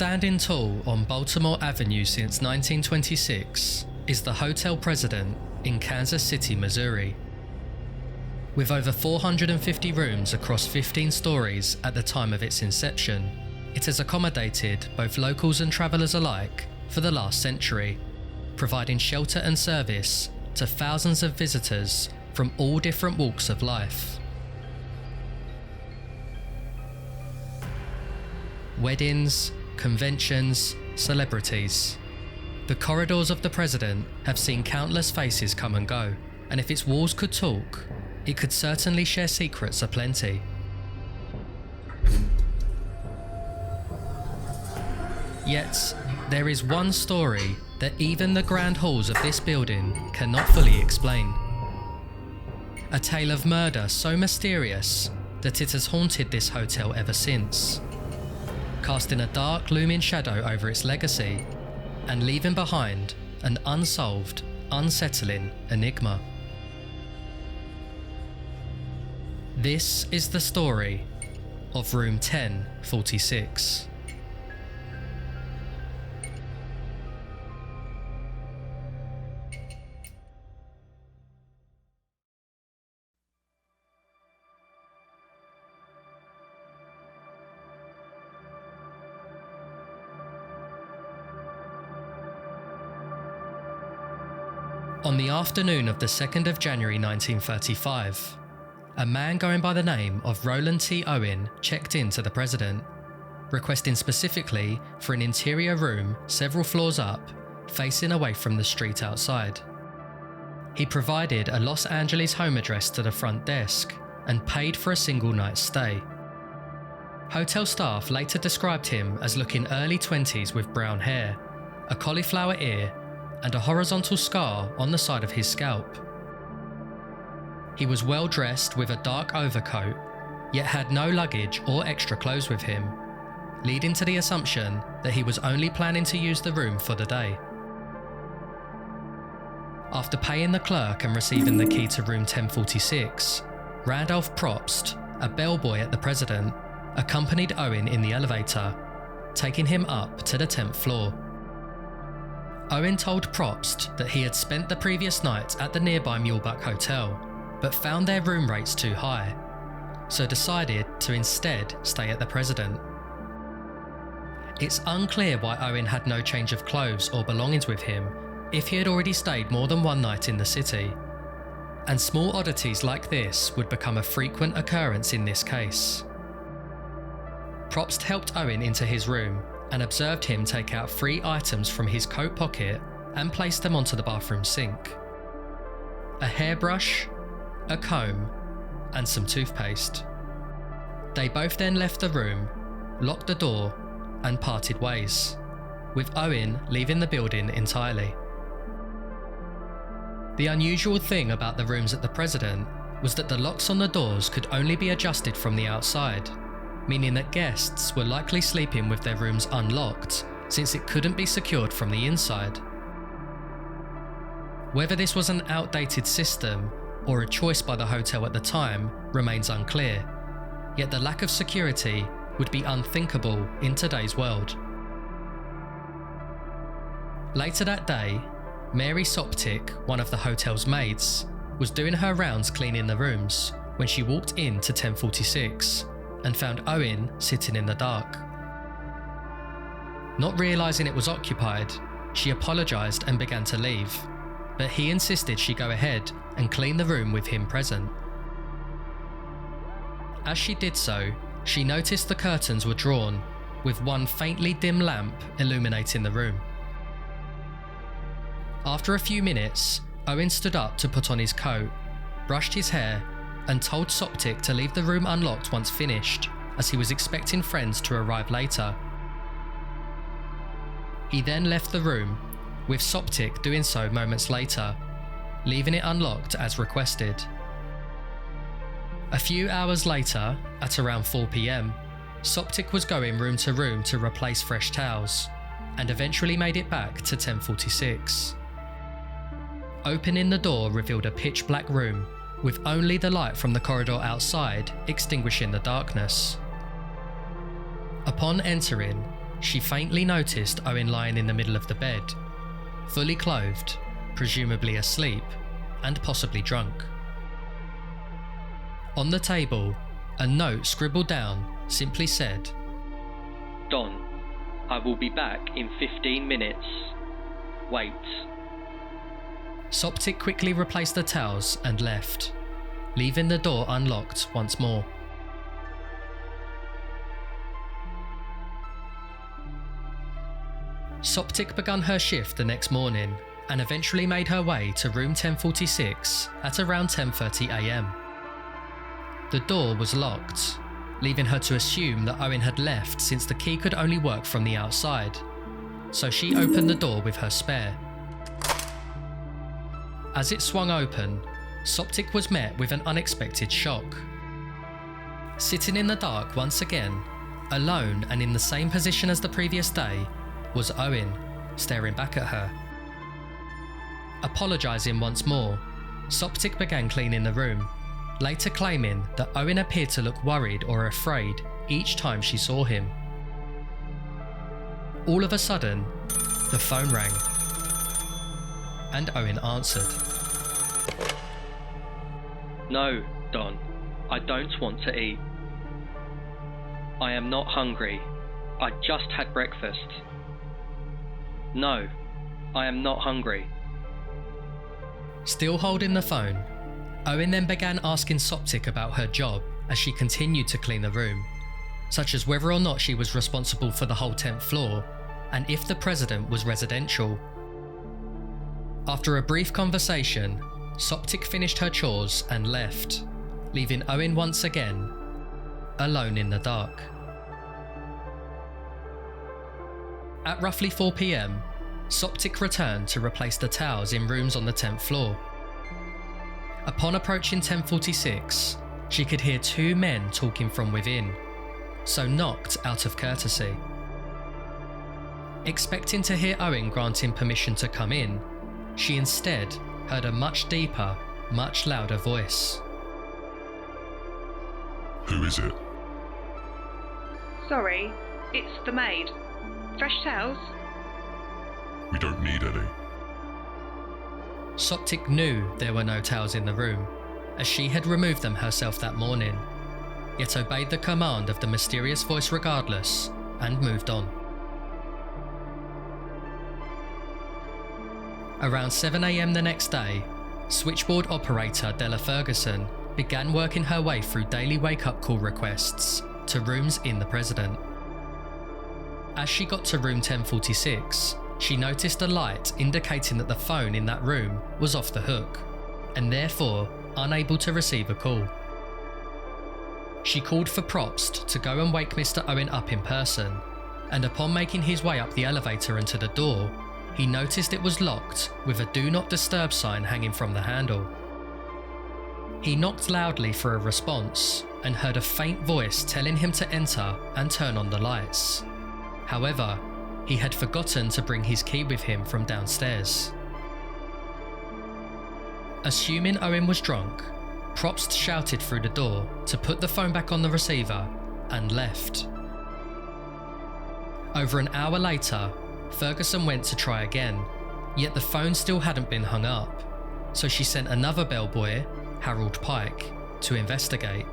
Standing tall on Baltimore Avenue since 1926 is the Hotel President in Kansas City, Missouri. With over 450 rooms across 15 stories at the time of its inception, it has accommodated both locals and travellers alike for the last century, providing shelter and service to thousands of visitors from all different walks of life. Weddings, conventions, celebrities. The corridors of the President have seen countless faces come and go, and if its walls could talk, it could certainly share secrets aplenty. Yet, there is one story that even the grand halls of this building cannot fully explain. A tale of murder so mysterious that it has haunted this hotel ever since, casting a dark looming shadow over its legacy and leaving behind an unsolved, unsettling enigma. This is the story of Room 1046. On the afternoon of the 2nd of January 1935, a man going by the name of Roland T. Owen checked in to the President, requesting specifically for an interior room several floors up, facing away from the street outside. He provided a Los Angeles home address to the front desk and paid for a single night's stay. Hotel staff later described him as looking early 20s with brown hair, a cauliflower ear, and a horizontal scar on the side of his scalp. He was well dressed with a dark overcoat, yet had no luggage or extra clothes with him, leading to the assumption that he was only planning to use the room for the day. After paying the clerk and receiving the key to room 1046, Randolph Probst, a bellboy at the President, accompanied Owen in the elevator, taking him up to the 10th floor. Owen told Probst that he had spent the previous night at the nearby Muehlebach Hotel, but found their room rates too high, so decided to instead stay at the President. It's unclear why Owen had no change of clothes or belongings with him if he had already stayed more than one night in the city, and small oddities like this would become a frequent occurrence in this case. Probst helped Owen into his room and observed him take out 3 items from his coat pocket and place them onto the bathroom sink: a hairbrush, a comb, and some toothpaste. They both then left the room, locked the door, and parted ways, with Owen leaving the building entirely. The unusual thing about the rooms at the President was that the locks on the doors could only be adjusted from the outside, meaning that guests were likely sleeping with their rooms unlocked, since it couldn't be secured from the inside. Whether this was an outdated system or a choice by the hotel at the time remains unclear, yet the lack of security would be unthinkable in today's world. Later that day, Mary Soptic, one of the hotel's maids, was doing her rounds cleaning the rooms when she walked into 1046 and found Owen sitting in the dark. Not realising it was occupied, she apologised and began to leave, but he insisted she go ahead and clean the room with him present. As she did so, she noticed the curtains were drawn, with one faintly dim lamp illuminating the room. After a few minutes, Owen stood up to put on his coat, brushed his hair, and told Soptic to leave the room unlocked once finished, as he was expecting friends to arrive later. He then left the room, with Soptic doing so moments later, leaving it unlocked as requested. A few hours later, at around 4 p.m, Soptic was going room to room to replace fresh towels, and eventually made it back to 1046. Opening the door revealed a pitch-black room, with only the light from the corridor outside extinguishing the darkness. Upon entering, she faintly noticed Owen lying in the middle of the bed, fully clothed, presumably asleep, and possibly drunk. On the table, a note scribbled down simply said, "Don, I will be back in 15 minutes. Wait." Soptic quickly replaced the towels and left, leaving the door unlocked once more. Soptic began her shift the next morning and eventually made her way to room 1046 at around 10:30 AM. The door was locked, leaving her to assume that Owen had left since the key could only work from the outside, so she opened the door with her spare. As it swung open, Soptic was met with an unexpected shock. Sitting in the dark once again, alone and in the same position as the previous day, was Owen, staring back at her. Apologising once more, Soptic began cleaning the room, later claiming that Owen appeared to look worried or afraid each time she saw him. All of a sudden, the phone rang, and Owen answered. "No, Don, I don't want to eat. I am not hungry. I just had breakfast. No, I am not hungry." Still holding the phone, Owen then began asking Soptic about her job as she continued to clean the room, such as whether or not she was responsible for the whole 10th floor, and if the president was residential. After a brief conversation, Soptic finished her chores and left, leaving Owen once again alone in the dark. At roughly 4 PM, Soptic returned to replace the towels in rooms on the 10th floor. Upon approaching 1046, she could hear two men talking from within, so knocked out of courtesy. Expecting to hear Owen granting permission to come in, she instead heard a much deeper, much louder voice. "Who is it?" "Sorry, it's the maid. Fresh towels?" "We don't need any." Soptic knew there were no towels in the room, as she had removed them herself that morning, yet obeyed the command of the mysterious voice regardless and moved on. Around 7 AM the next day, switchboard operator Della Ferguson began working her way through daily wake-up call requests to rooms in the president. As she got to room 1046, she noticed a light indicating that the phone in that room was off the hook, and therefore unable to receive a call. She called for Probst to go and wake Mr. Owen up in person, and upon making his way up the elevator and to the door, he noticed it was locked with a "Do Not Disturb" sign hanging from the handle. He knocked loudly for a response and heard a faint voice telling him to enter and turn on the lights. However, he had forgotten to bring his key with him from downstairs. Assuming Owen was drunk, Probst shouted through the door to put the phone back on the receiver and left. Over an hour later, Ferguson went to try again, yet the phone still hadn't been hung up, so she sent another bellboy, Harold Pike, to investigate.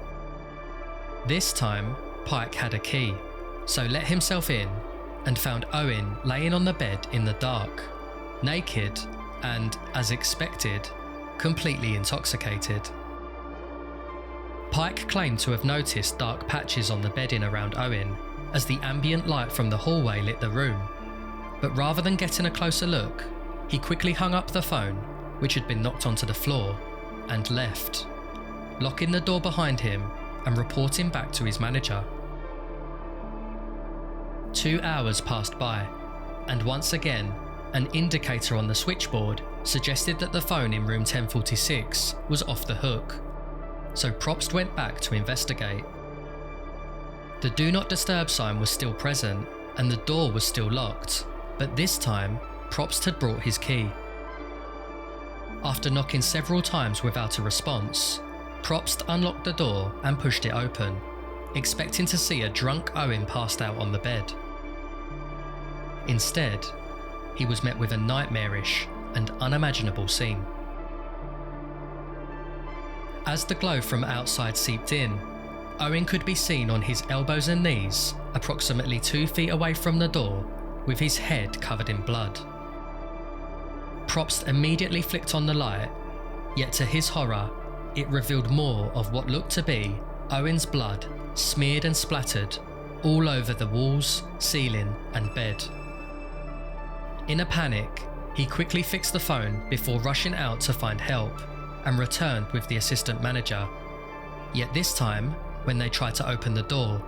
This time, Pike had a key, so let himself in and found Owen laying on the bed in the dark, naked and, as expected, completely intoxicated. Pike claimed to have noticed dark patches on the bedding around Owen as the ambient light from the hallway lit the room, but rather than getting a closer look, he quickly hung up the phone, which had been knocked onto the floor, and left, locking the door behind him and reporting back to his manager. 2 hours passed by, and once again, an indicator on the switchboard suggested that the phone in room 1046 was off the hook, so Probst went back to investigate. The "Do Not Disturb" sign was still present, and the door was still locked, but this time, Probst had brought his key. After knocking several times without a response, Probst unlocked the door and pushed it open, expecting to see a drunk Owen passed out on the bed. Instead, he was met with a nightmarish and unimaginable scene. As the glow from outside seeped in, Owen could be seen on his elbows and knees, approximately 2 feet away from the door, with his head covered in blood. Probst immediately flicked on the light, yet to his horror, it revealed more of what looked to be Owen's blood, smeared and splattered all over the walls, ceiling and bed. In a panic, he quickly fixed the phone before rushing out to find help and returned with the assistant manager. Yet this time, when they tried to open the door,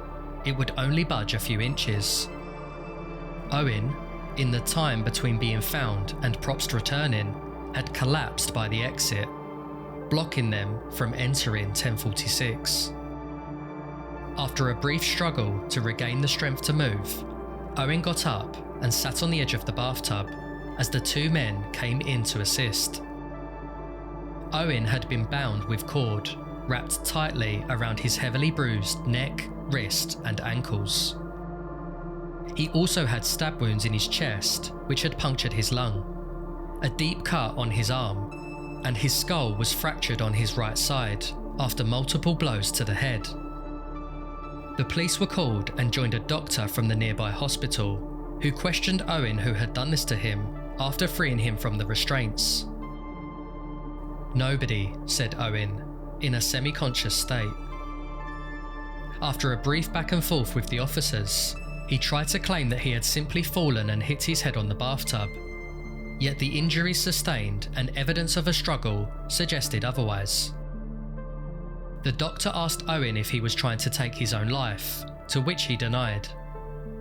it would only budge a few inches. Owen, in the time between being found and Probst returning, had collapsed by the exit, blocking them from entering 1046. After a brief struggle to regain the strength to move, Owen got up and sat on the edge of the bathtub as the 2 men came in to assist. Owen had been bound with cord, wrapped tightly around his heavily bruised neck, wrist and ankles. He also had stab wounds in his chest, which had punctured his lung, a deep cut on his arm, and his skull was fractured on his right side after multiple blows to the head. The police were called and joined a doctor from the nearby hospital, who questioned Owen who had done this to him after freeing him from the restraints. "Nobody," said Owen, in a semi-conscious state. After a brief back and forth with the officers, he tried to claim that he had simply fallen and hit his head on the bathtub. Yet the injuries sustained and evidence of a struggle suggested otherwise. The doctor asked Owen if he was trying to take his own life, to which he denied,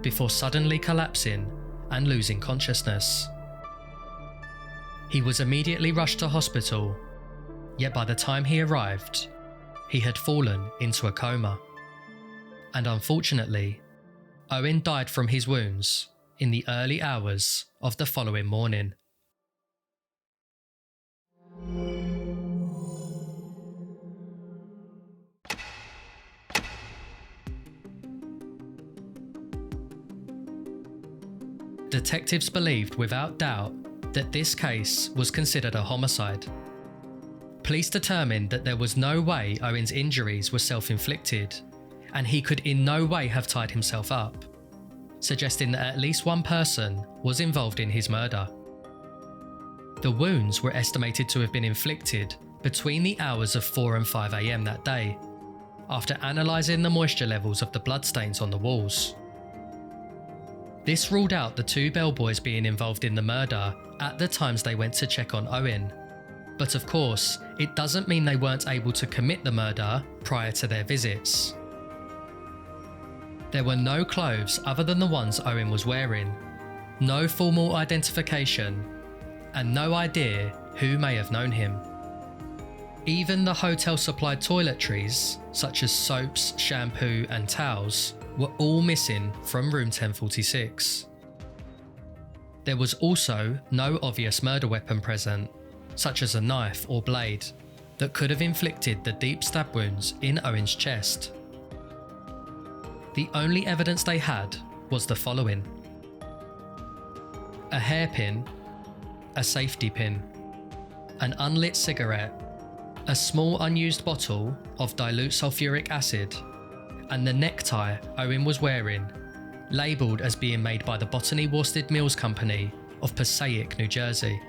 before suddenly collapsing and losing consciousness. He was immediately rushed to hospital, yet by the time he arrived, he had fallen into a coma. And unfortunately, Owen died from his wounds in the early hours of the following morning. Detectives believed without doubt that this case was considered a homicide. Police determined that there was no way Owen's injuries were self-inflicted, and he could in no way have tied himself up, suggesting that at least one person was involved in his murder. The wounds were estimated to have been inflicted between the hours of 4 and 5 a.m. that day, after analysing the moisture levels of the bloodstains on the walls. This ruled out the 2 bellboys being involved in the murder at the times they went to check on Owen. But of course, it doesn't mean they weren't able to commit the murder prior to their visits. There were no clothes other than the ones Owen was wearing, no formal identification, and no idea who may have known him. Even the hotel-supplied toiletries, such as soaps, shampoo and towels, were all missing from room 1046. There was also no obvious murder weapon present, such as a knife or blade, that could have inflicted the deep stab wounds in Owen's chest. The only evidence they had was the following: a hairpin, a safety pin, an unlit cigarette, a small unused bottle of dilute sulfuric acid, and the necktie Owen was wearing, labelled as being made by the Botany Worsted Mills Company of Passaic, New Jersey.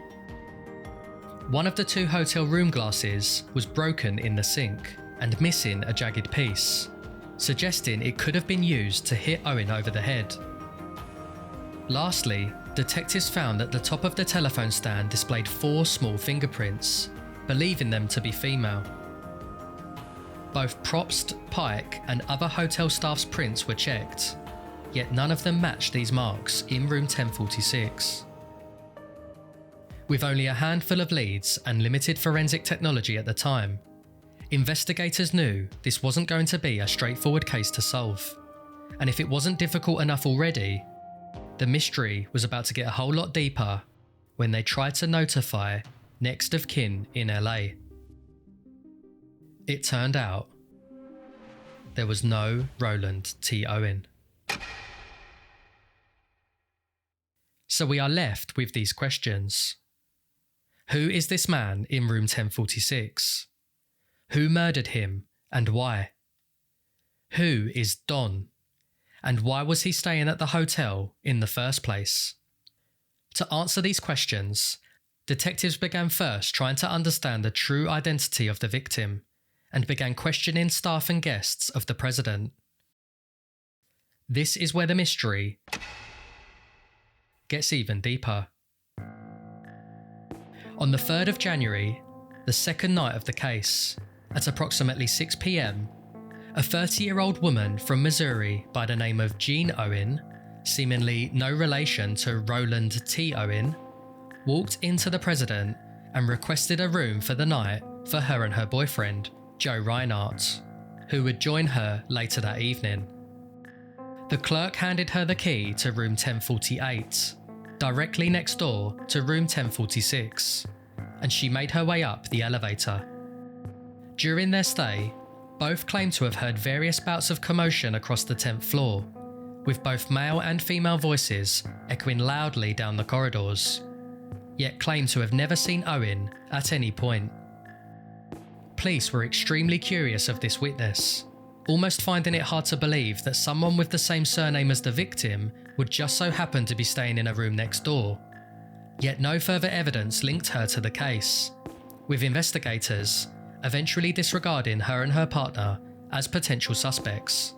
One of the 2 hotel room glasses was broken in the sink and missing a jagged piece, suggesting it could have been used to hit Owen over the head. Lastly, detectives found that the top of the telephone stand displayed 4 small fingerprints, believing them to be female. Both Probst, Pike and other hotel staff's prints were checked, yet none of them matched these marks in room 1046. With only a handful of leads and limited forensic technology at the time, investigators knew this wasn't going to be a straightforward case to solve. And if it wasn't difficult enough already, the mystery was about to get a whole lot deeper when they tried to notify next of kin in LA. It turned out there was no Roland T. Owen. So we are left with these questions. Who is this man in room 1046? Who murdered him and why? Who is Don? And why was he staying at the hotel in the first place? To answer these questions, detectives began first trying to understand the true identity of the victim and began questioning staff and guests of the president. This is where the mystery gets even deeper. On the 3rd of January, the second night of the case, at approximately 6 p.m, a 30-year-old woman from Missouri by the name of Jean Owen, seemingly no relation to Roland T. Owen, walked into the president and requested a room for the night for her and her boyfriend, Joe Reinhardt, who would join her later that evening. The clerk handed her the key to room 1048, directly next door to room 1046, and she made her way up the elevator. During their stay, both claimed to have heard various bouts of commotion across the 10th floor, with both male and female voices echoing loudly down the corridors, yet claimed to have never seen Owen at any point. Police were extremely curious of this witness, almost finding it hard to believe that someone with the same surname as the victim would just so happen to be staying in a room next door. Yet no further evidence linked her to the case, with investigators eventually disregarding her and her partner as potential suspects.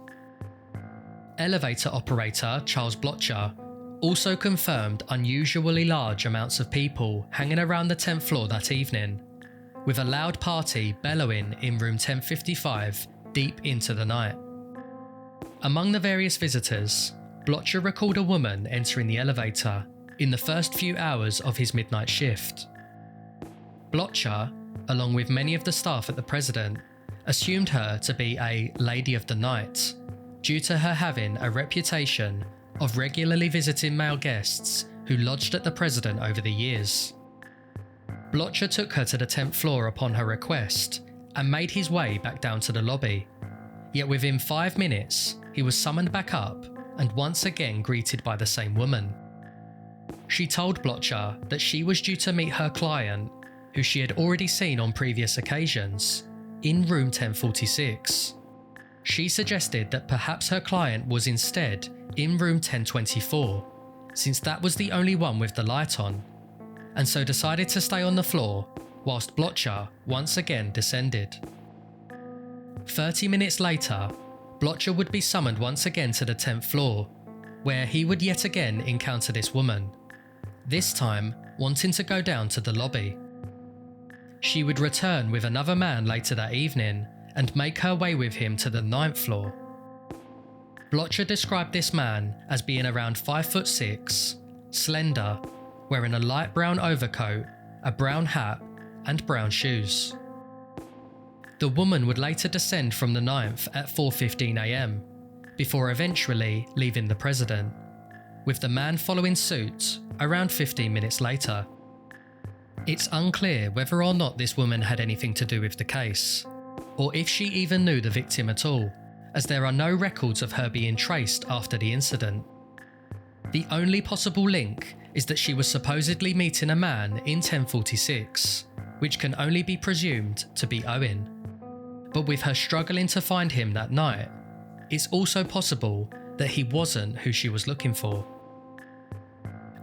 Elevator operator Charles Blocher also confirmed unusually large amounts of people hanging around the 10th floor that evening, with a loud party bellowing in room 1055 deep into the night. Among the various visitors, Blocher recalled a woman entering the elevator in the first few hours of his midnight shift. Blocher, along with many of the staff at the President, assumed her to be a Lady of the Night due to her having a reputation of regularly visiting male guests who lodged at the President over the years. Blocher took her to the 10th floor upon her request and made his way back down to the lobby. Yet within 5 minutes, he was summoned back up and once again greeted by the same woman. She told Blocher that she was due to meet her client, who she had already seen on previous occasions, in room 1046. She suggested that perhaps her client was instead in room 1024, since that was the only one with the light on, and so decided to stay on the floor whilst Blocher once again descended. 30 minutes later, Blocher would be summoned once again to the 10th floor, where he would yet again encounter this woman, this time wanting to go down to the lobby. She would return with another man later that evening and make her way with him to the 9th floor. Blocher described this man as being around 5'6", slender, wearing a light brown overcoat, a brown hat, and brown shoes. The woman would later descend from the 9th at 4:15 a.m, before eventually leaving the President, with the man following suit around 15 minutes later. It's unclear whether or not this woman had anything to do with the case, or if she even knew the victim at all, as there are no records of her being traced after the incident. The only possible link is that she was supposedly meeting a man in 1046, which can only be presumed to be Owen. But with her struggling to find him that night, it's also possible that he wasn't who she was looking for.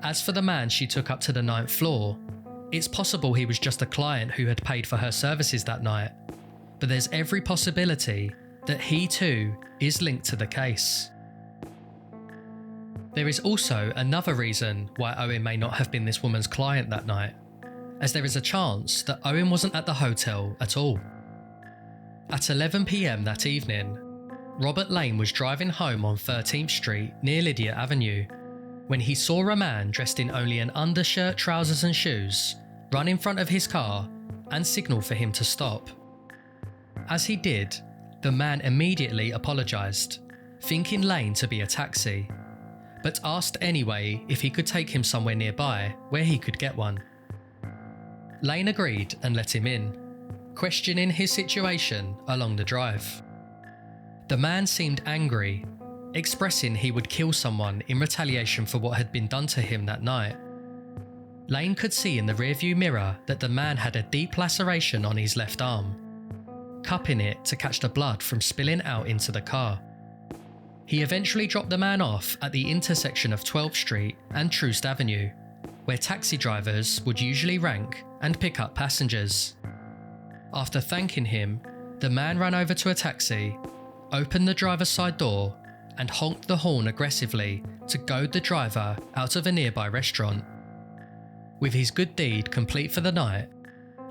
As for the man she took up to the 9th floor, it's possible he was just a client who had paid for her services that night, but there's every possibility that he too is linked to the case. There is also another reason why Owen may not have been this woman's client that night, as there is a chance that Owen wasn't at the hotel at all. At 11 p.m. that evening, Robert Lane was driving home on 13th Street near Lydia Avenue when he saw a man dressed in only an undershirt, trousers and shoes run in front of his car and signal for him to stop. As he did, the man immediately apologised, thinking Lane to be a taxi, but asked anyway if he could take him somewhere nearby where he could get one. Lane agreed and let him in, questioning his situation along the drive. The man seemed angry, expressing he would kill someone in retaliation for what had been done to him that night. Lane could see in the rearview mirror that the man had a deep laceration on his left arm, cupping it to catch the blood from spilling out into the car. He eventually dropped the man off at the intersection of 12th Street and Troost Avenue, where taxi drivers would usually rank and pick up passengers. After thanking him, the man ran over to a taxi, opened the driver's side door, and honked the horn aggressively to goad the driver out of a nearby restaurant. With his good deed complete for the night,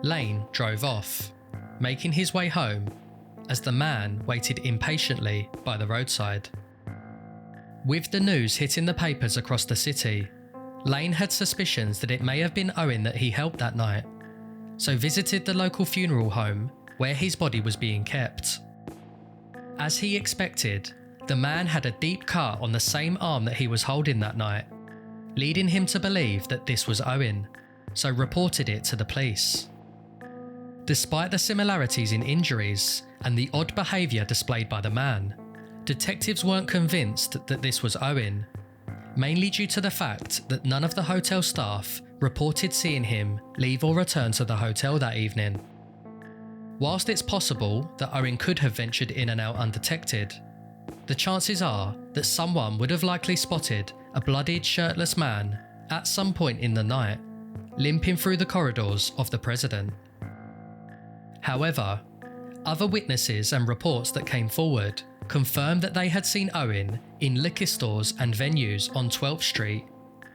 Lane drove off, making his way home as the man waited impatiently by the roadside. With the news hitting the papers across the city, Lane had suspicions that it may have been Owen that he helped that night, so visited the local funeral home where his body was being kept. As he expected, the man had a deep cut on the same arm that he was holding that night, leading him to believe that this was Owen, so reported it to the police. Despite the similarities in injuries and the odd behaviour displayed by the man, detectives weren't convinced that this was Owen, mainly due to the fact that none of the hotel staff reported seeing him leave or return to the hotel that evening. Whilst it's possible that Owen could have ventured in and out undetected, the chances are that someone would have likely spotted a bloodied, shirtless man at some point in the night, limping through the corridors of the President. However, other witnesses and reports that came forward confirmed that they had seen Owen in liquor stores and venues on 12th Street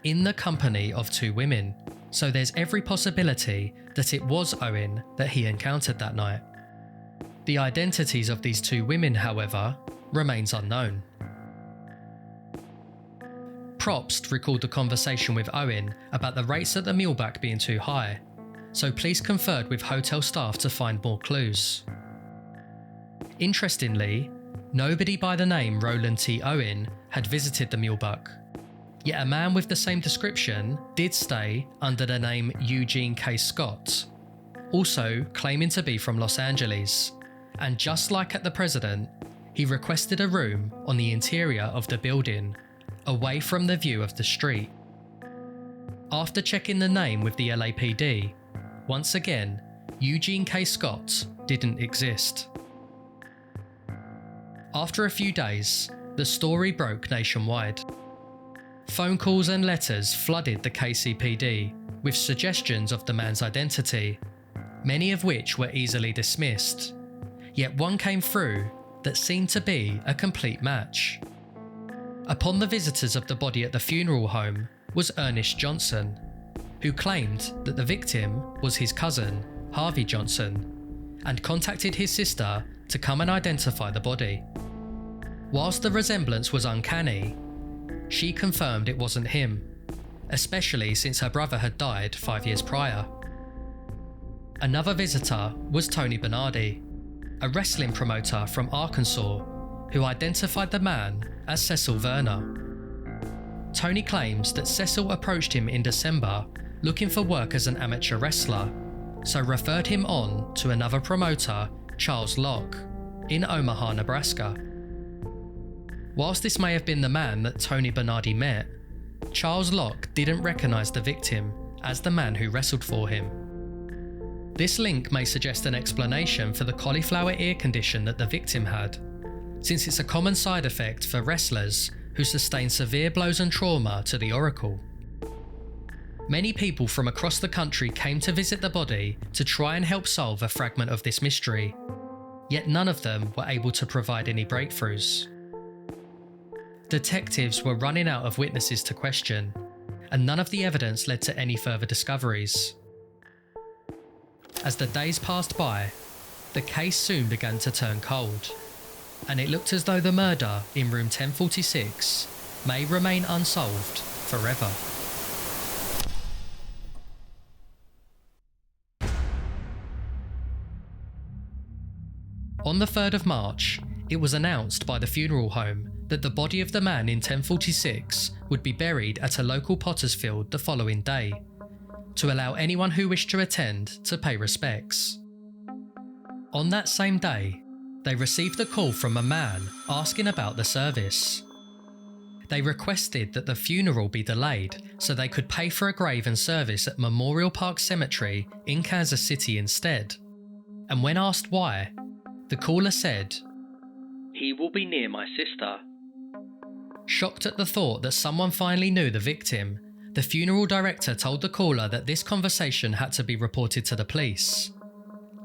in the company of two women, so there's every possibility that it was Owen that he encountered that night. The identities of these two women, however, remains unknown. Probst recalled the conversation with Owen about the rates at the Muehlebach being too high, so police conferred with hotel staff to find more clues. Interestingly, nobody by the name Roland T. Owen had visited the Muehlebach, yet a man with the same description did stay under the name Eugene K. Scott, also claiming to be from Los Angeles, and just like at the President, he requested a room on the interior of the building, away from the view of the street. After checking the name with the LAPD, once again, Eugene K. Scott didn't exist. After a few days, the story broke nationwide. Phone calls and letters flooded the KCPD with suggestions of the man's identity, many of which were easily dismissed, yet one came through that seemed to be a complete match. Upon the visitors of the body at the funeral home was Ernest Johnson, who claimed that the victim was his cousin, Harvey Johnson, and contacted his sister to come and identify the body. Whilst the resemblance was uncanny, she confirmed it wasn't him, especially since her brother had died 5 years prior. Another visitor was Tony Bernardi, a wrestling promoter from Arkansas, who identified the man as Cecil Werner. Tony claims that Cecil approached him in December looking for work as an amateur wrestler, so referred him on to another promoter, Charles Locke, in Omaha, Nebraska. Whilst this may have been the man that Tony Bernardi met, Charles Locke didn't recognise the victim as the man who wrestled for him. This link may suggest an explanation for the cauliflower ear condition that the victim had, since it's a common side effect for wrestlers who sustain severe blows and trauma to the auricle. Many people from across the country came to visit the body to try and help solve a fragment of this mystery, yet none of them were able to provide any breakthroughs. Detectives were running out of witnesses to question, and none of the evidence led to any further discoveries. As the days passed by, the case soon began to turn cold, and it looked as though the murder in room 1046 may remain unsolved forever. On the 3rd of March, it was announced by the funeral home that the body of the man in 1046 would be buried at a local potter's field the following day, to allow anyone who wished to attend to pay respects. On that same day, they received a call from a man asking about the service, They requested that the funeral be delayed so they could pay for a grave and service at Memorial Park Cemetery in Kansas City instead. And when asked why, the caller said, "He will be near my sister." Shocked at the thought that someone finally knew the victim, the funeral director told the caller that this conversation had to be reported to the police.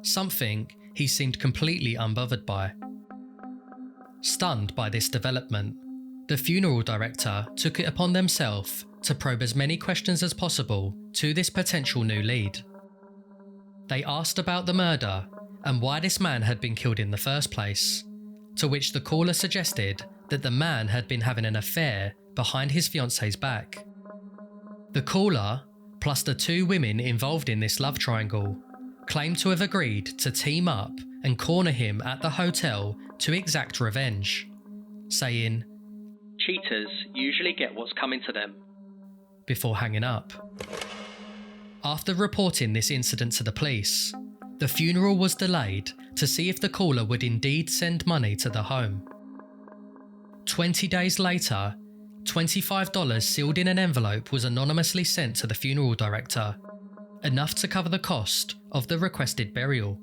Something he seemed completely unbothered by. Stunned by this development, the funeral director took it upon themselves to probe as many questions as possible to this potential new lead. They asked about the murder and why this man had been killed in the first place, to which the caller suggested that the man had been having an affair behind his fiance's back. The caller, plus the two women involved in this love triangle, claimed to have agreed to team up and corner him at the hotel to exact revenge, saying, "Cheaters usually get what's coming to them," before hanging up. After reporting this incident to the police, the funeral was delayed to see if the caller would indeed send money to the home. 20 days later, $25 sealed in an envelope was anonymously sent to the funeral director, enough to cover the cost of the requested burial.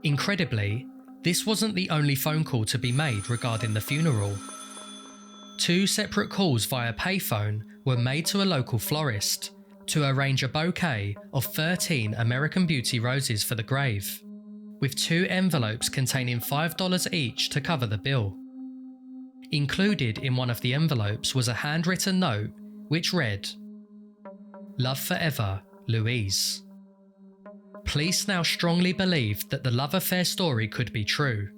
Incredibly, this wasn't the only phone call to be made regarding the funeral. 2 separate calls via payphone were made to a local florist to arrange a bouquet of 13 American Beauty roses for the grave, with 2 envelopes containing $5 each to cover the bill. Included in one of the envelopes was a handwritten note which read, "Love forever, Louise." Police now strongly believed that the love affair story could be true,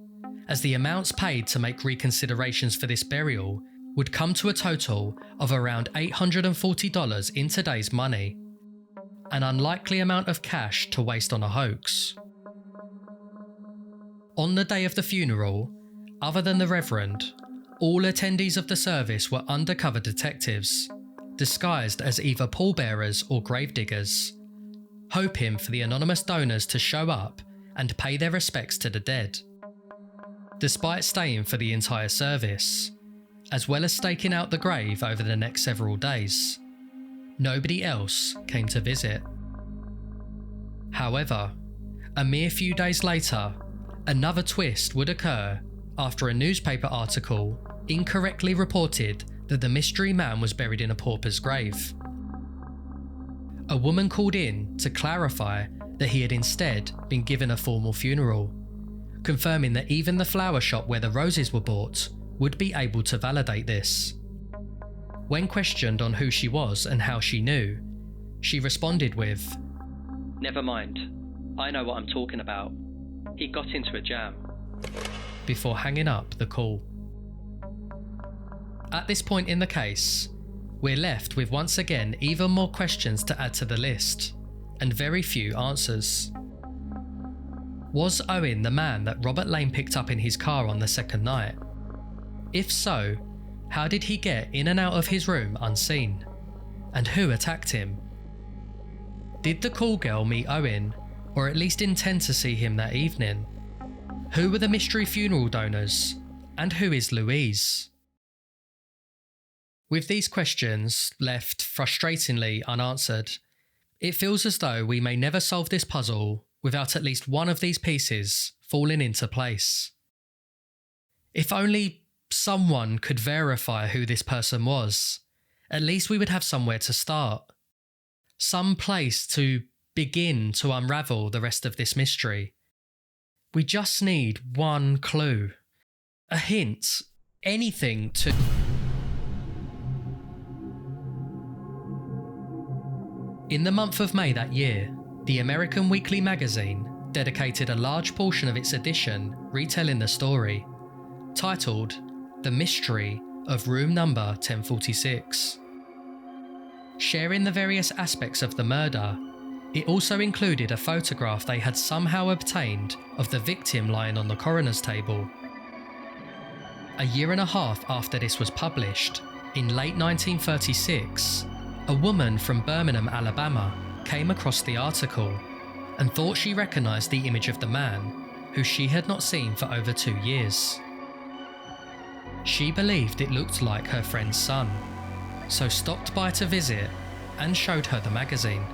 as the amounts paid to make reconsiderations for this burial would come to a total of around $840 in today's money, an unlikely amount of cash to waste on a hoax. On the day of the funeral, other than the Reverend, all attendees of the service were undercover detectives, disguised as either pallbearers or gravediggers, hoping for the anonymous donors to show up and pay their respects to the dead. Despite staying for the entire service, as well as staking out the grave over the next several days, nobody else came to visit. However, a mere few days later, another twist would occur after a newspaper article incorrectly reported that the mystery man was buried in a pauper's grave. A woman called in to clarify that he had instead been given a formal funeral, confirming that even the flower shop where the roses were bought would be able to validate this. When questioned on who she was and how she knew, she responded with, "Never mind. I know what I'm talking about. He got into a jam," before hanging up the call. At this point in the case, we're left with once again even more questions to add to the list, and very few answers. Was Owen the man that Robert Lane picked up in his car on the second night? If so, how did he get in and out of his room unseen? And who attacked him? Did the call girl meet Owen, or at least intend to see him that evening? Who were the mystery funeral donors? And who is Louise? With these questions left frustratingly unanswered, it feels as though we may never solve this puzzle without at least one of these pieces falling into place. If only someone could verify who this person was, at least we would have somewhere to start. Some place to begin to unravel the rest of this mystery. We just need one clue, a hint, anything to... In the month of May that year, the American Weekly magazine dedicated a large portion of its edition retelling the story, titled The Mystery of Room Number 1046. Sharing the various aspects of the murder, it also included a photograph they had somehow obtained of the victim lying on the coroner's table. A year and a half after this was published, in late 1936, a woman from Birmingham, Alabama, came across the article and thought she recognised the image of the man, who she had not seen for over 2 years. She believed it looked like her friend's son, so stopped by to visit and showed her the magazine.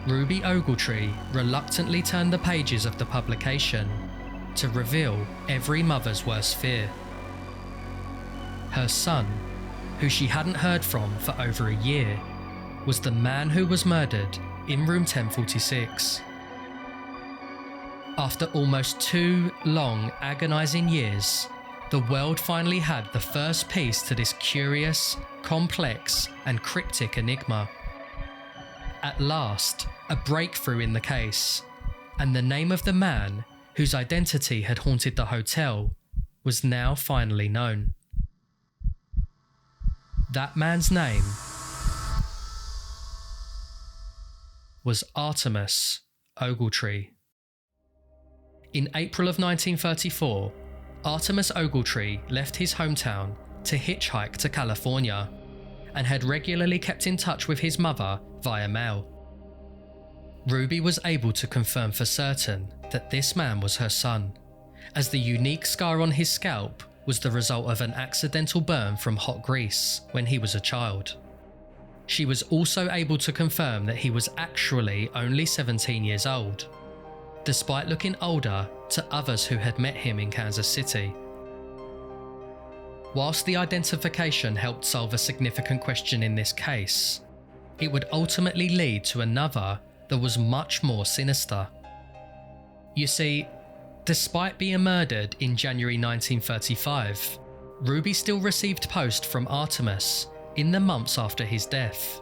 Ruby Ogletree reluctantly turned the pages of the publication to reveal every mother's worst fear. Her son, who she hadn't heard from for over a year, was the man who was murdered in room 1046. After almost 2 long, agonizing years, the world finally had the first piece to this curious, complex, and cryptic enigma. At last, a breakthrough in the case, and the name of the man whose identity had haunted the hotel was now finally known. That man's name was Artemus Ogletree. In April of 1934, Artemus Ogletree left his hometown to hitchhike to California and had regularly kept in touch with his mother via mail. Ruby was able to confirm for certain that this man was her son, as the unique scar on his scalp was the result of an accidental burn from hot grease when he was a child. She was also able to confirm that he was actually only 17 years old, despite looking older to others who had met him in Kansas City. Whilst the identification helped solve a significant question in this case, it would ultimately lead to another that was much more sinister. You see, despite being murdered in January 1935, Ruby still received post from Artemus in the months after his death.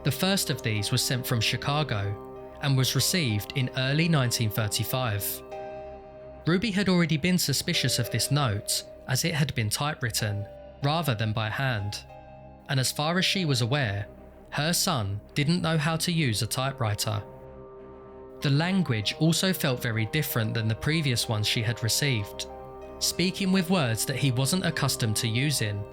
The first of these was sent from Chicago and was received in early 1935. Ruby had already been suspicious of this note as it had been typewritten rather than by hand, and as far as she was aware, her son didn't know how to use a typewriter. The language also felt very different than the previous ones she had received, speaking with words that he wasn't accustomed to using,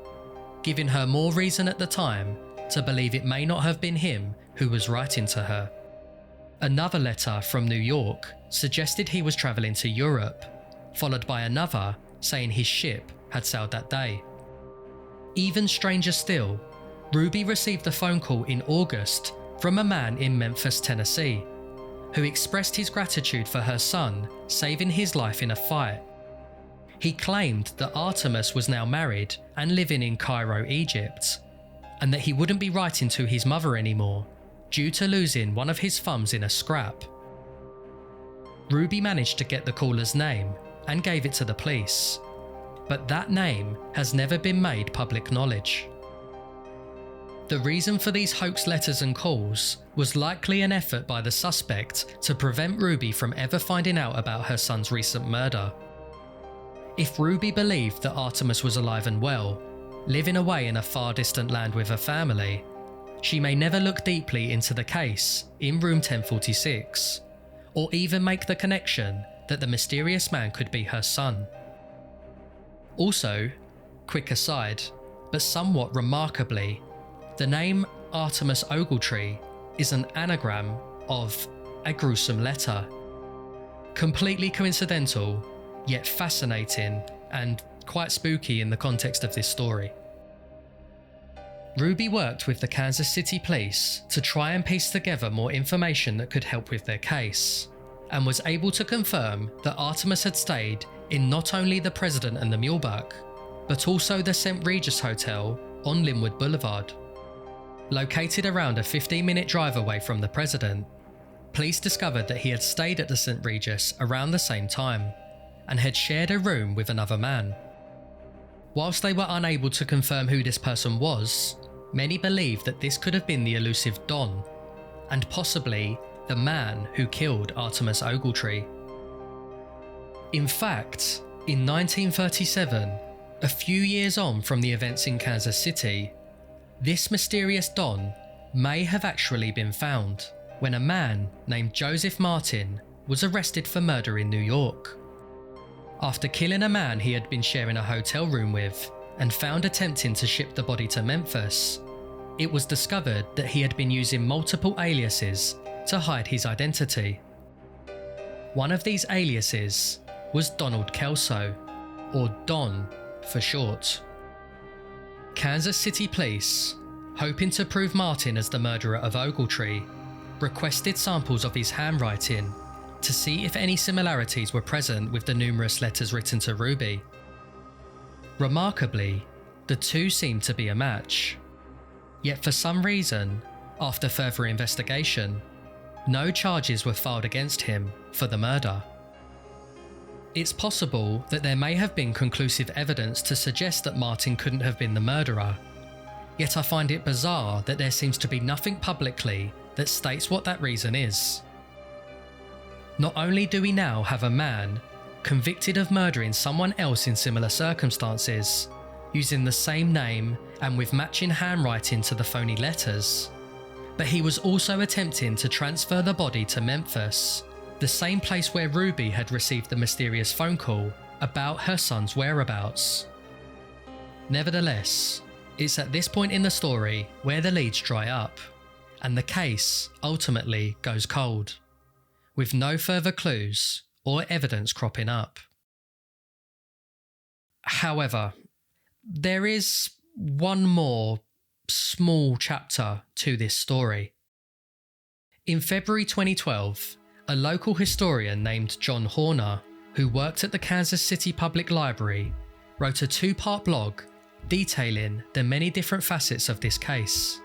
giving her more reason at the time to believe it may not have been him who was writing to her. Another letter from New York suggested he was travelling to Europe, followed by another saying his ship had sailed that day. Even stranger still, Ruby received a phone call in August from a man in Memphis, Tennessee, who expressed his gratitude for her son saving his life in a fight. He claimed that Artemus was now married and living in Cairo, Egypt, and that he wouldn't be writing to his mother anymore due to losing one of his thumbs in a scrap. Ruby managed to get the caller's name and gave it to the police, but that name has never been made public knowledge. The reason for these hoax letters and calls was likely an effort by the suspect to prevent Ruby from ever finding out about her son's recent murder. If Ruby believed that Artemus was alive and well, living away in a far distant land with her family, she may never look deeply into the case in room 1046, or even make the connection that the mysterious man could be her son. Also, quick aside, but somewhat remarkably, the name Artemus Ogletree is an anagram of a gruesome letter. Completely coincidental, yet fascinating and quite spooky in the context of this story. Ruby worked with the Kansas City Police to try and piece together more information that could help with their case, and was able to confirm that Artemus had stayed in not only the President and the Muehlebach, but also the St. Regis Hotel on Linwood Boulevard. Located around a 15-minute drive away from the President, police discovered that he had stayed at the St. Regis around the same time and had shared a room with another man. Whilst they were unable to confirm who this person was, many believed that this could have been the elusive Don, and possibly the man who killed Artemus Ogletree. In fact, in 1937, a few years on from the events in Kansas City, this mysterious Don may have actually been found when a man named Joseph Martin was arrested for murder in New York. After killing a man he had been sharing a hotel room with and found attempting to ship the body to Memphis, it was discovered that he had been using multiple aliases to hide his identity. One of these aliases was Donald Kelso, or Don for short. Kansas City Police, hoping to prove Martin as the murderer of Ogletree, requested samples of his handwriting to see if any similarities were present with the numerous letters written to Ruby. Remarkably, the two seemed to be a match. Yet for some reason, after further investigation, no charges were filed against him for the murder. It's possible that there may have been conclusive evidence to suggest that Martin couldn't have been the murderer, yet I find it bizarre that there seems to be nothing publicly that states what that reason is. Not only do we now have a man convicted of murdering someone else in similar circumstances, using the same name and with matching handwriting to the phony letters, but he was also attempting to transfer the body to Memphis, the same place where Ruby had received the mysterious phone call about her son's whereabouts. Nevertheless, it's at this point in the story where the leads dry up, and the case ultimately goes cold, with no further clues or evidence cropping up. However, there is one more small chapter to this story. In February 2012, a local historian named John Horner, who worked at the Kansas City Public Library, wrote a 2-part blog detailing the many different facets of this case.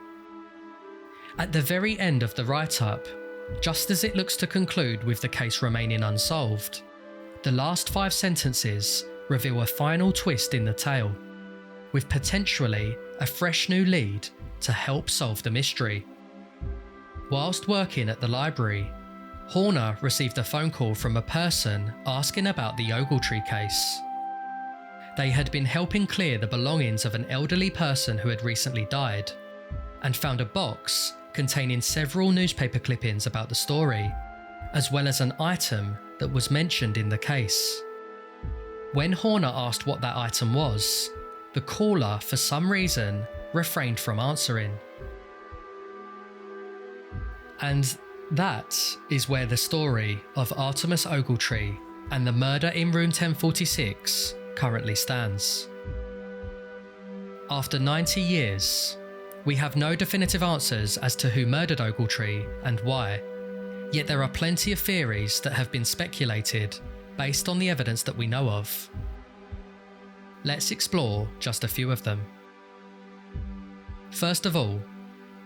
At the very end of the write-up, just as it looks to conclude with the case remaining unsolved, the last 5 sentences reveal a final twist in the tale, with potentially a fresh new lead to help solve the mystery. Whilst working at the library, Horner received a phone call from a person asking about the Ogletree case. They had been helping clear the belongings of an elderly person who had recently died, and found a box containing several newspaper clippings about the story, as well as an item that was mentioned in the case. When Horner asked what that item was, the caller, for some reason, refrained from answering. And that is where the story of Artemus Ogletree and the murder in room 1046 currently stands. After 90 years, we have no definitive answers as to who murdered Ogletree and why, yet there are plenty of theories that have been speculated based on the evidence that we know of. Let's explore just a few of them. First of all,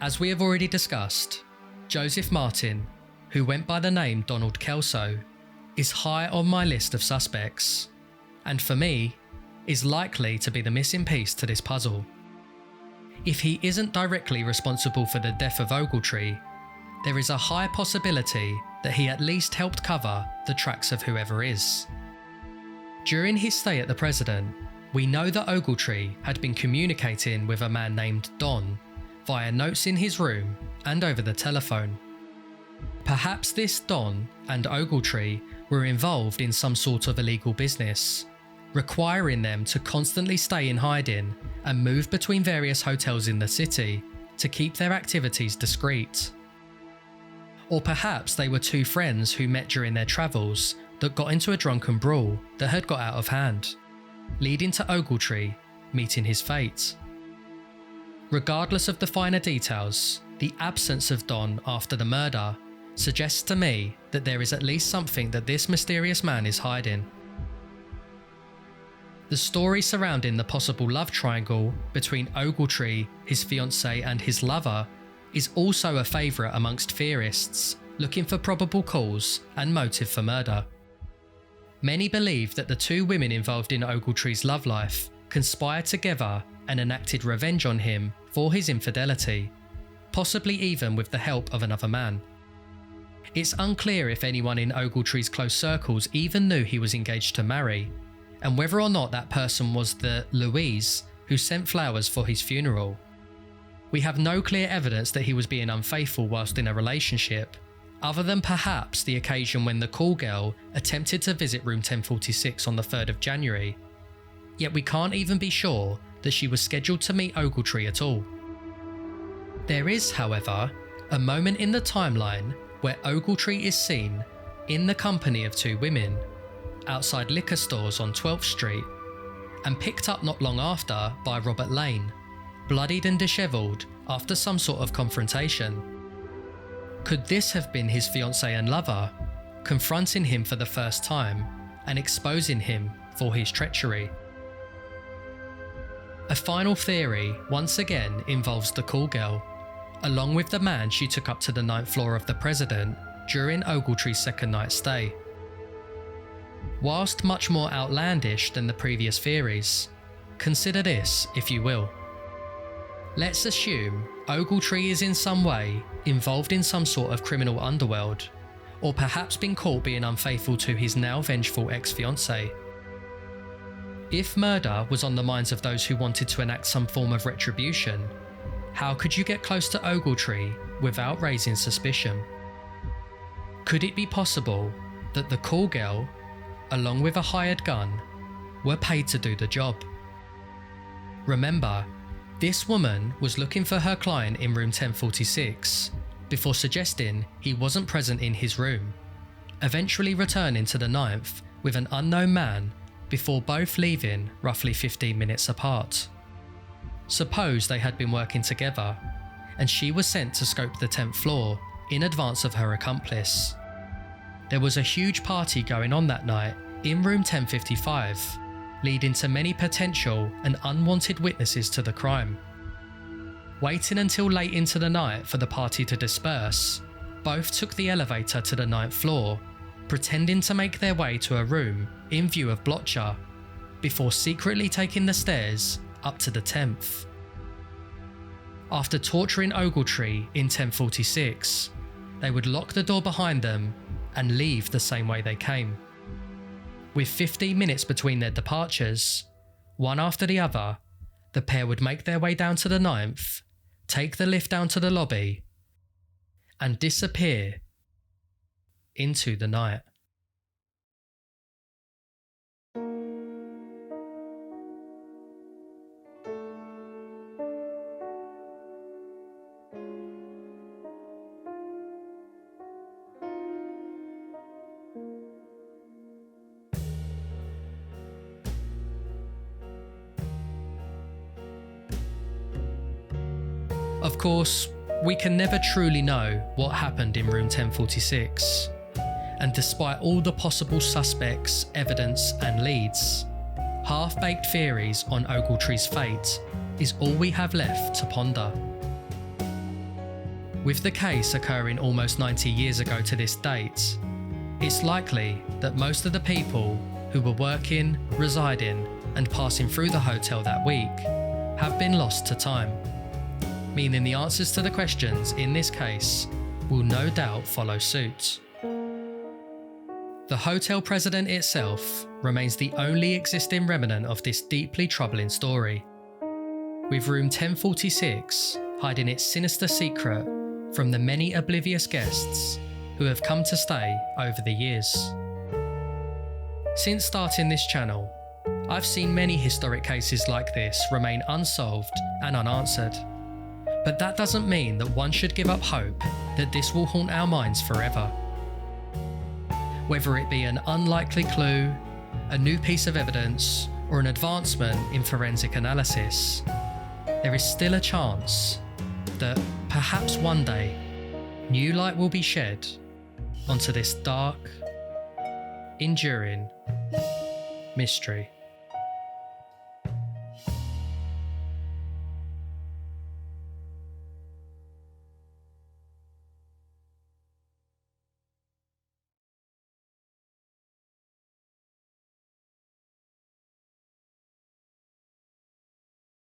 as we have already discussed, Joseph Martin, who went by the name Donald Kelso, is high on my list of suspects, and for me, is likely to be the missing piece to this puzzle. If he isn't directly responsible for the death of Ogletree, there is a high possibility that he at least helped cover the tracks of whoever is. During his stay at the President, we know that Ogletree had been communicating with a man named Don via notes in his room and over the telephone. Perhaps this Don and Ogletree were involved in some sort of illegal business, requiring them to constantly stay in hiding and move between various hotels in the city to keep their activities discreet. Or perhaps they were two friends who met during their travels that got into a drunken brawl that had got out of hand, leading to Ogletree meeting his fate. Regardless of the finer details, the absence of Don after the murder suggests to me that there is at least something that this mysterious man is hiding. The story surrounding the possible love triangle between Ogletree, his fiancée and his lover is also a favourite amongst theorists looking for probable cause and motive for murder. Many believe that the two women involved in Ogletree's love life conspired together and enacted revenge on him for his infidelity, possibly even with the help of another man. It's unclear if anyone in Ogletree's close circles even knew he was engaged to marry, and whether or not that person was the Louise who sent flowers for his funeral. We have no clear evidence that he was being unfaithful whilst in a relationship, other than perhaps the occasion when the call girl attempted to visit room 1046 on the 3rd of January. Yet we can't even be sure that she was scheduled to meet Ogletree at all. There is, however, a moment in the timeline where Ogletree is seen in the company of two women outside liquor stores on 12th Street and picked up not long after by Robert Lane, bloodied and dishevelled after some sort of confrontation. Could this have been his fiancée and lover, confronting him for the first time and exposing him for his treachery? A final theory once again involves the call girl, along with the man she took up to the 9th floor of the President during Ogletree's second night stay. Whilst much more outlandish than the previous theories, consider this if you will. Let's assume Ogletree is in some way involved in some sort of criminal underworld, or perhaps been caught being unfaithful to his now vengeful ex-fiancée. If murder was on the minds of those who wanted to enact some form of retribution, how could you get close to Ogletree without raising suspicion? Could it be possible that the call girl, along with a hired gun, were paid to do the job? Remember, this woman was looking for her client in room 1046 before suggesting he wasn't present in his room, eventually returning to the 9th with an unknown man before both leaving roughly 15 minutes apart. Suppose they had been working together and she was sent to scope the 10th floor in advance of her accomplice. There was a huge party going on that night in room 1055, leading to many potential and unwanted witnesses to the crime. Waiting until late into the night for the party to disperse, both took the elevator to the 9th floor, pretending to make their way to a room in view of Blotcher, before secretly taking the stairs up to the 10th. After torturing Ogletree in 1046, they would lock the door behind them and leave the same way they came. With 15 minutes between their departures, one after the other, the pair would make their way down to the 9th, take the lift down to the lobby, and disappear into the night. Of course, we can never truly know what happened in room 1046, and despite all the possible suspects, evidence and leads, half-baked theories on Ogletree's fate is all we have left to ponder. With the case occurring almost 90 years ago to this date, it's likely that most of the people who were working, residing and passing through the hotel that week have been lost to time, meaning the answers to the questions in this case will no doubt follow suit. The Hotel President itself remains the only existing remnant of this deeply troubling story, with room 1046 hiding its sinister secret from the many oblivious guests who have come to stay over the years. Since starting this channel, I've seen many historic cases like this remain unsolved and unanswered. But that doesn't mean that one should give up hope that this will haunt our minds forever. Whether it be an unlikely clue, a new piece of evidence, or an advancement in forensic analysis, there is still a chance that perhaps one day new light will be shed onto this dark, enduring mystery.